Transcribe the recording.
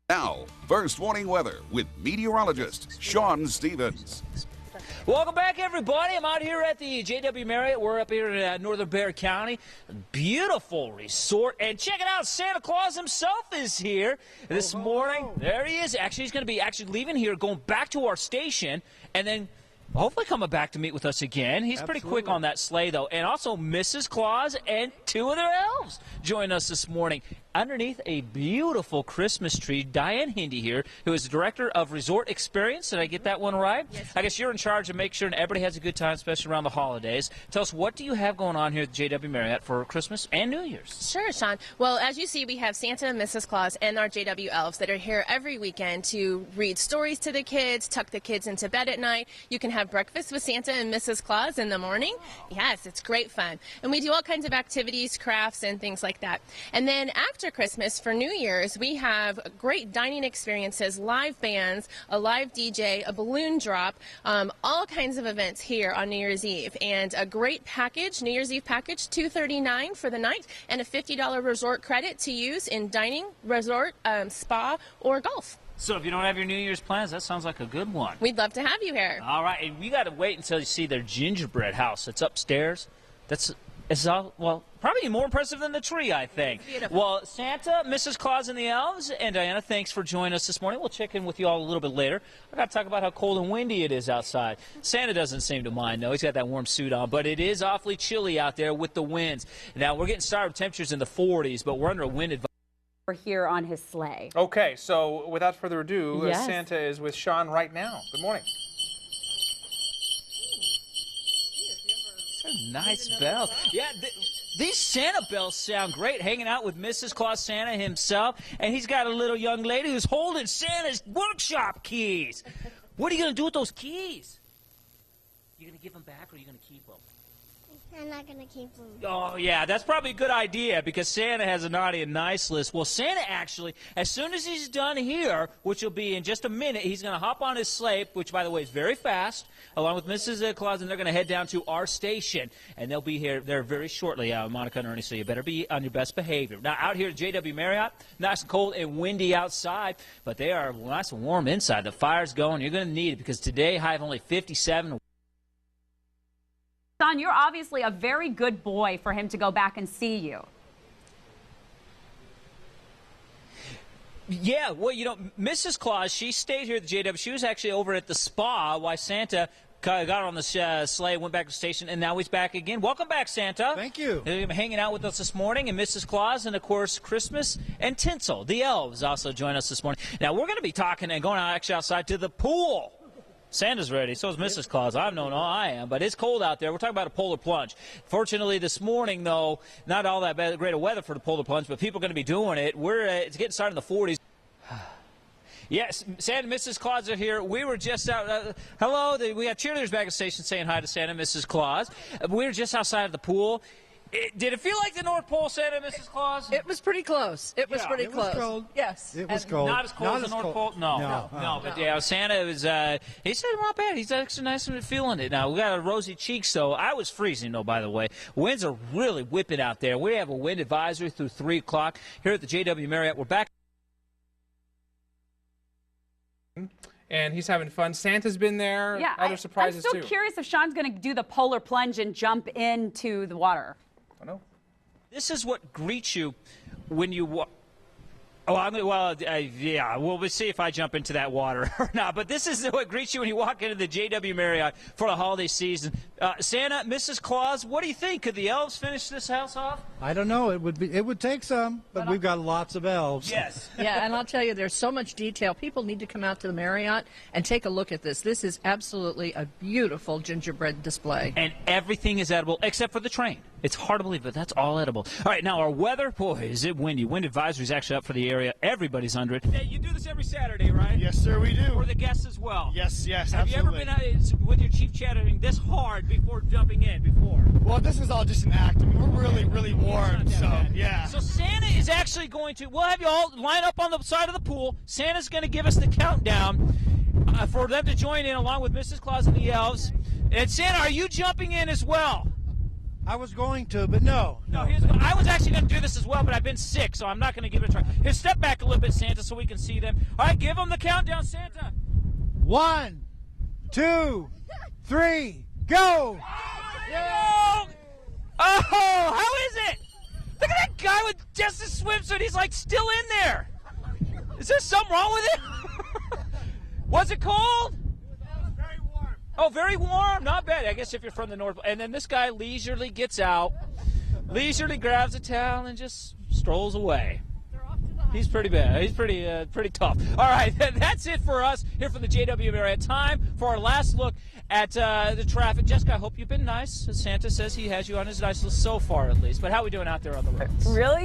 Now, first warning weather with meteorologist Shaun Stevens. Welcome back, everybody. I'm out here at the JW Marriott. We're up here in Northern Bexar County. Beautiful resort. And check it out, Santa Claus himself is here this morning. There he is. Actually, he's going to be leaving here, going back to our station, and then hopefully coming back to meet with us again. He's pretty quick on that sleigh, though. And also Mrs. Claus and two of their elves join us this morning. Underneath a beautiful Christmas tree, Diane Hindy here, who is the Director of Resort Experience. Did I get that one right? Yes. I guess you're in charge of making sure everybody has a good time, especially around the holidays. Tell us, what do you have going on here at the JW Marriott for Christmas and New Year's? Sure, Shaun. Well, as you see, we have Santa and Mrs. Claus and our JW elves that are here every weekend to read stories to the kids, tuck the kids into bed at night. You can have breakfast with Santa and Mrs. Claus in the morning. Yes, it's great fun. And we do all kinds of activities, crafts, and things like that. And then after Christmas, for New Year's, we have great dining experiences, live bands, a live DJ, a balloon drop, all kinds of events here on New Year's Eve. And a great package, New Year's Eve package, $239 for the night, and a $50 resort credit to use in dining, resort, spa, or golf. So if you don't have your New Year's plans, that sounds like a good one. We'd love to have you here. All right, and you got to wait until you see their gingerbread house. It's upstairs. It's all, well, probably more impressive than the tree, I think. Beautiful. Well, Santa, Mrs. Claus, and the elves, and Diana, thanks for joining us this morning. We'll check in with you all a little bit later. I got to talk about how cold and windy it is outside. Santa doesn't seem to mind, though. He's got that warm suit on, but it is awfully chilly out there with the winds. Now, we're getting started with temperatures in the 40s, but we're under a wind advisory. We're here on his sleigh. Okay, so without further ado, Yes. Santa is with Shaun right now. Good morning. Nice bells. Yeah, these Santa bells sound great, hanging out with Mrs. Claus, Santa himself, and he's got a little young lady who's holding Santa's workshop keys. What are you going to do with those keys? You going to give them back, or are you going to keep them? I'm not going to keep them. Oh, yeah, that's probably a good idea because Santa has a naughty and nice list. Well, Santa actually, as soon as he's done here, which will be in just a minute, he's going to hop on his sleigh, which, by the way, is very fast, along with Mrs. Claus, and they're going to head down to our station. And they'll be here there very shortly, Monica and Ernie, so you better be on your best behavior. Now, out here at JW Marriott, nice and cold and windy outside, but they are nice and warm inside. The fire's going. You're going to need it because today, high of only 57. Son, you're obviously a very good boy for him to go back and see you. Yeah, well, you know, Mrs. Claus, she stayed here at the JW. She was actually over at the spa while Santa got on the sleigh, went back to the station, and now he's back again. Welcome back, Santa. Thank you. They're hanging out with us this morning, and Mrs. Claus, and, of course, Christmas and Tinsel. The elves also join us this morning. Now, we're going to be talking and going actually outside to the pool. Santa's ready. So is Mrs. Claus. I don't know. I am. But it's cold out there. We're talking about a polar plunge. Fortunately, this morning, though, not all that great of weather for the polar plunge, but people are going to be doing it. It's getting started in the 40s. Yes, Santa and Mrs. Claus are here. We were just out. Hello. We got cheerleaders back at the station saying hi to Santa and Mrs. Claus. We were just outside of the pool. Did it feel like the North Pole, Santa and Mrs. Claus? It was pretty close. It was pretty close. Was cold. Yes. It was cold. Not as cold as the North Pole? No. But yeah, Santa was, he said not bad. He's actually nice and feeling it. Now, we got a rosy cheeks, though. I was freezing, though, by the way. Winds are really whipping out there. We have a wind advisory through 3 o'clock here at the JW Marriott. We're back. And he's having fun. Santa's been there. Yeah, Other surprises, too. I'm so curious if Shaun's going to do the polar plunge and jump into the water. I know. This is what greets you when you walk. We'll see if I jump into that water or not. But this is what greets you when you walk into the JW Marriott for the holiday season. Santa, Mrs. Claus, what do you think? Could the elves finish this house off? I don't know. It would take some, but we've got lots of elves. Yes. Yeah, and I'll tell you, there's so much detail. People need to come out to the Marriott and take a look at this. This is absolutely a beautiful gingerbread display. And everything is edible except for the train. It's hard to believe, but that's all edible. All right, now our weather, boy, is it windy. Wind advisory is actually up for the area. Everybody's under it. Hey, you do this every Saturday, right? Yes, sir, we do. For the guests as well. Yes, Have you ever been out with your chief chatting this hard before jumping in before? Well, this is all just an act. I mean, we're really warm, so yeah. So Santa is actually going to, we'll have you all line up on the side of the pool. Santa's going to give us the countdown for them to join in along with Mrs. Claus and the elves. And Santa, are you jumping in as well? I was going to, but no. I was actually going to do this as well, but I've been sick, so I'm not going to give it a try. Here, step back a little bit, Santa, so we can see them. All right, give them the countdown, Santa. 1, 2, 3, go! Oh, how is it? Look at that guy with just a swimsuit. He's like still in there. Is there something wrong with it? Was it cold? Very warm. Oh, very warm. Not bad. I guess if you're from the north. And then this guy leisurely gets out, leisurely grabs a towel and just strolls away. He's pretty bad. He's pretty tough. All right, that's it for us here from the JW Marriott. Time for our last look at the traffic. Jessica, I hope you've been nice. Santa says he has you on his nice list so far, at least. But how are we doing out there on the roads? Really?